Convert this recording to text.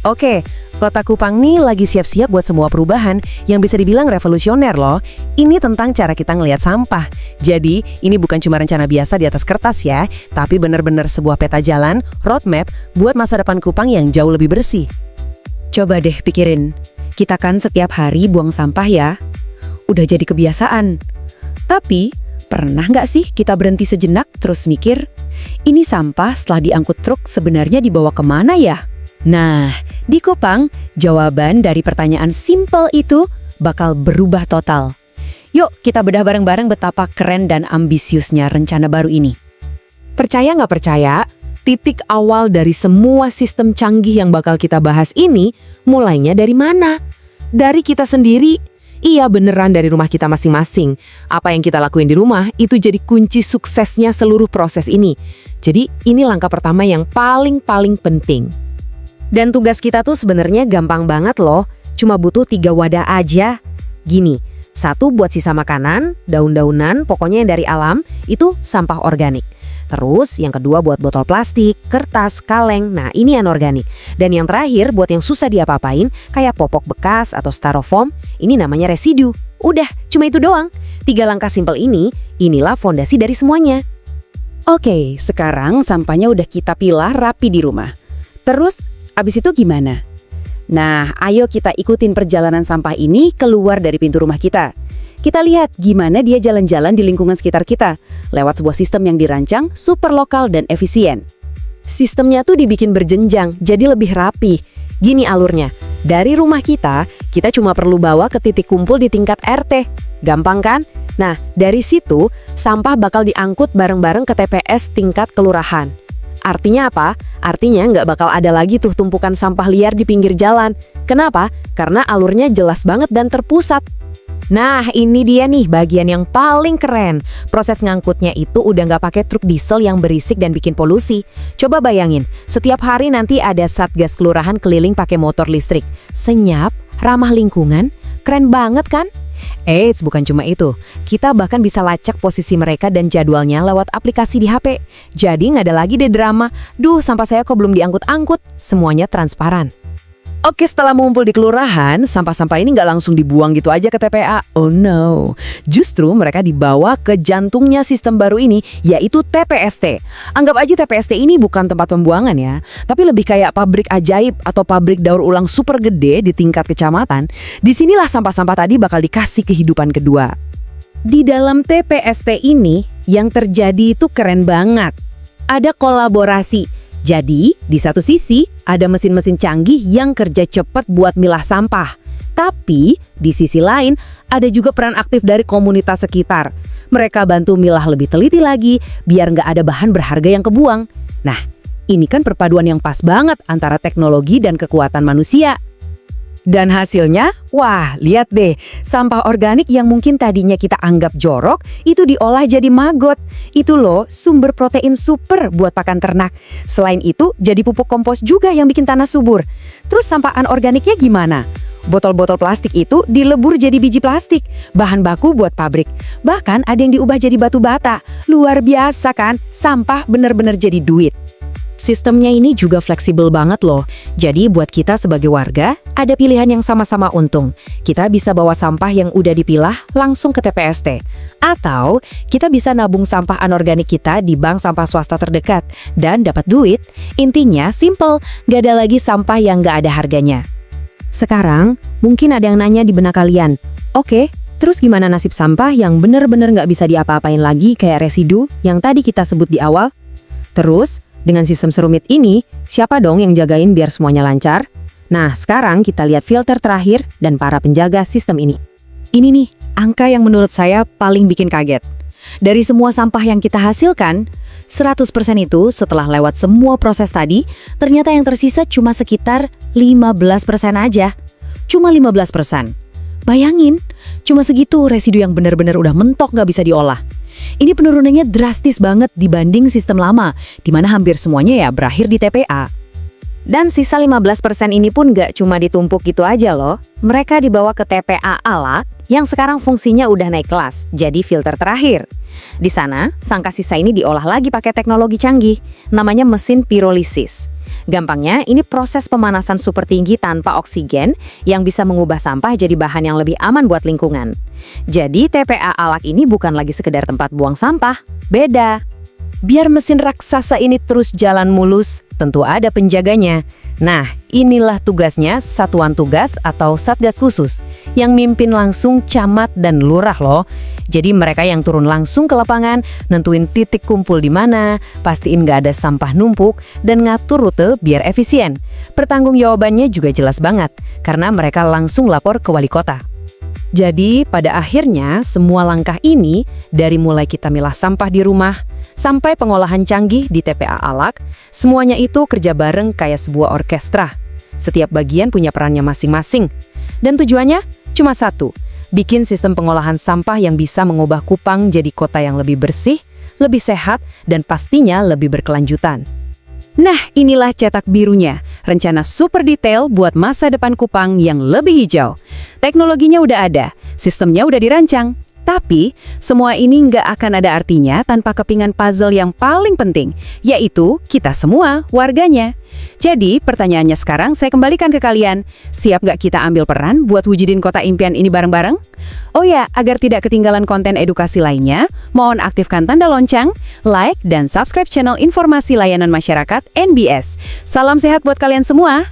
Oke, Kota Kupang nih lagi siap-siap buat semua perubahan yang bisa dibilang revolusioner loh. Ini tentang cara kita ngelihat sampah. Jadi, ini bukan cuma rencana biasa di atas kertas ya, tapi benar-benar sebuah peta jalan, roadmap buat masa depan Kupang yang jauh lebih bersih. Coba deh pikirin, kita kan setiap hari buang sampah ya. Udah jadi kebiasaan. Tapi, pernah nggak sih kita berhenti sejenak terus mikir, ini sampah setelah diangkut truk sebenarnya dibawa kemana ya? Nah, di Kupang, jawaban dari pertanyaan simple itu bakal berubah total. Yuk, kita bedah bareng-bareng betapa keren dan ambisiusnya rencana baru ini. Percaya nggak percaya, titik awal dari semua sistem canggih yang bakal kita bahas ini mulainya dari mana? Dari kita sendiri. Iya, beneran dari rumah kita masing-masing. Apa yang kita lakuin di rumah itu jadi kunci suksesnya seluruh proses ini. Jadi, ini langkah pertama yang paling penting. Dan tugas kita tuh sebenarnya gampang banget loh, cuma butuh 3 wadah aja. Gini, 1 buat sisa makanan, daun-daunan, pokoknya yang dari alam, itu sampah organik. Terus yang kedua buat botol plastik, kertas, kaleng, nah ini anorganik. Dan yang terakhir buat yang susah diapa-apain, kayak popok bekas atau styrofoam, ini namanya residu. Udah, cuma itu doang. 3 langkah simpel ini, inilah fondasi dari semuanya. Oke, sekarang sampahnya udah kita pilah rapi di rumah. Terus, abis itu gimana? Nah, ayo kita ikutin perjalanan sampah ini keluar dari pintu rumah kita. Kita lihat gimana dia jalan-jalan di lingkungan sekitar kita, lewat sebuah sistem yang dirancang super lokal dan efisien. Sistemnya tuh dibikin berjenjang, jadi lebih rapi. Gini alurnya, dari rumah kita cuma perlu bawa ke titik kumpul di tingkat RT. Gampang kan? Nah, dari situ, sampah bakal diangkut bareng-bareng ke TPS tingkat kelurahan. Artinya apa? Artinya nggak bakal ada lagi tuh tumpukan sampah liar di pinggir jalan. Kenapa? Karena alurnya jelas banget dan terpusat. Nah, ini dia nih bagian yang paling keren. Proses ngangkutnya itu udah nggak pakai truk diesel yang berisik dan bikin polusi. Coba bayangin, setiap hari nanti ada satgas kelurahan keliling pakai motor listrik. Senyap, ramah lingkungan, keren banget kan? Eits, bukan cuma itu. Kita bahkan bisa lacak posisi mereka dan jadwalnya lewat aplikasi di HP. Jadi nggak ada lagi deh drama, duh sampah saya kok belum diangkut-angkut. Semuanya transparan. Oke, setelah mengumpul di kelurahan, sampah-sampah ini nggak langsung dibuang gitu aja ke TPA. Oh no, justru mereka dibawa ke jantungnya sistem baru ini, yaitu TPST. Anggap aja TPST ini bukan tempat pembuangan ya, tapi lebih kayak pabrik ajaib atau pabrik daur ulang super gede di tingkat kecamatan. Disinilah sampah-sampah tadi bakal dikasih kehidupan kedua. Di dalam TPST ini, yang terjadi itu keren banget. Ada kolaborasi. Jadi, di satu sisi, ada mesin-mesin canggih yang kerja cepat buat milah sampah. Tapi, di sisi lain, ada juga peran aktif dari komunitas sekitar. Mereka bantu milah lebih teliti lagi, biar nggak ada bahan berharga yang kebuang. Nah, ini kan perpaduan yang pas banget antara teknologi dan kekuatan manusia. Dan hasilnya, wah, lihat deh, sampah organik yang mungkin tadinya kita anggap jorok, itu diolah jadi maggot. Itu loh, sumber protein super buat pakan ternak. Selain itu, jadi pupuk kompos juga yang bikin tanah subur. Terus sampah anorganiknya gimana? Botol-botol plastik itu dilebur jadi biji plastik, bahan baku buat pabrik. Bahkan ada yang diubah jadi batu bata. Luar biasa kan? Sampah bener-bener jadi duit. Sistemnya ini juga fleksibel banget loh. Jadi buat kita sebagai warga, ada pilihan yang sama-sama untung. Kita bisa bawa sampah yang udah dipilah langsung ke TPST. Atau kita bisa nabung sampah anorganik kita di bank sampah swasta terdekat dan dapat duit. Intinya simple, gak ada lagi sampah yang gak ada harganya. Sekarang, mungkin ada yang nanya di benak kalian, oke, terus gimana nasib sampah yang bener-bener gak bisa diapa-apain lagi kayak residu yang tadi kita sebut di awal? Terus, dengan sistem serumit ini, siapa dong yang jagain biar semuanya lancar? Nah, sekarang kita lihat filter terakhir dan para penjaga sistem ini. Ini nih, angka yang menurut saya paling bikin kaget. Dari semua sampah yang kita hasilkan, 100% itu setelah lewat semua proses tadi, ternyata yang tersisa cuma sekitar 15% aja. Cuma 15%. Bayangin, cuma segitu residu yang benar-benar udah mentok nggak bisa diolah. Ini penurunannya drastis banget dibanding sistem lama, di mana hampir semuanya ya berakhir di TPA. Dan sisa 15% ini pun nggak cuma ditumpuk gitu aja loh. Mereka dibawa ke TPA Alak yang sekarang fungsinya udah naik kelas, jadi filter terakhir. Di sana, sangka sisa ini diolah lagi pakai teknologi canggih, namanya mesin pirolisis. Gampangnya, ini proses pemanasan super tinggi tanpa oksigen yang bisa mengubah sampah jadi bahan yang lebih aman buat lingkungan. Jadi TPA Alak ini bukan lagi sekedar tempat buang sampah, beda. Biar mesin raksasa ini terus jalan mulus, tentu ada penjaganya. Nah, inilah tugasnya Satuan Tugas atau Satgas Khusus yang mimpin langsung camat dan lurah loh. Jadi mereka yang turun langsung ke lapangan, nentuin titik kumpul di mana, pastiin nggak ada sampah numpuk, dan ngatur rute biar efisien. Pertanggungjawabannya juga jelas banget, karena mereka langsung lapor ke wali kota. Jadi, pada akhirnya semua langkah ini, dari mulai kita milah sampah di rumah, sampai pengolahan canggih di TPA Alak, semuanya itu kerja bareng kayak sebuah orkestra. Setiap bagian punya perannya masing-masing. Dan tujuannya cuma satu, bikin sistem pengolahan sampah yang bisa mengubah Kupang jadi kota yang lebih bersih, lebih sehat, dan pastinya lebih berkelanjutan. Nah, inilah cetak birunya, rencana super detail buat masa depan Kupang yang lebih hijau. Teknologinya udah ada, sistemnya udah dirancang. Tapi, semua ini nggak akan ada artinya tanpa kepingan puzzle yang paling penting, yaitu kita semua, warganya. Jadi, pertanyaannya sekarang saya kembalikan ke kalian. Siap nggak kita ambil peran buat wujudin kota impian ini bareng-bareng? Oh ya, agar tidak ketinggalan konten edukasi lainnya, mohon aktifkan tanda lonceng, like, dan subscribe channel Informasi Layanan Masyarakat NBS. Salam sehat buat kalian semua!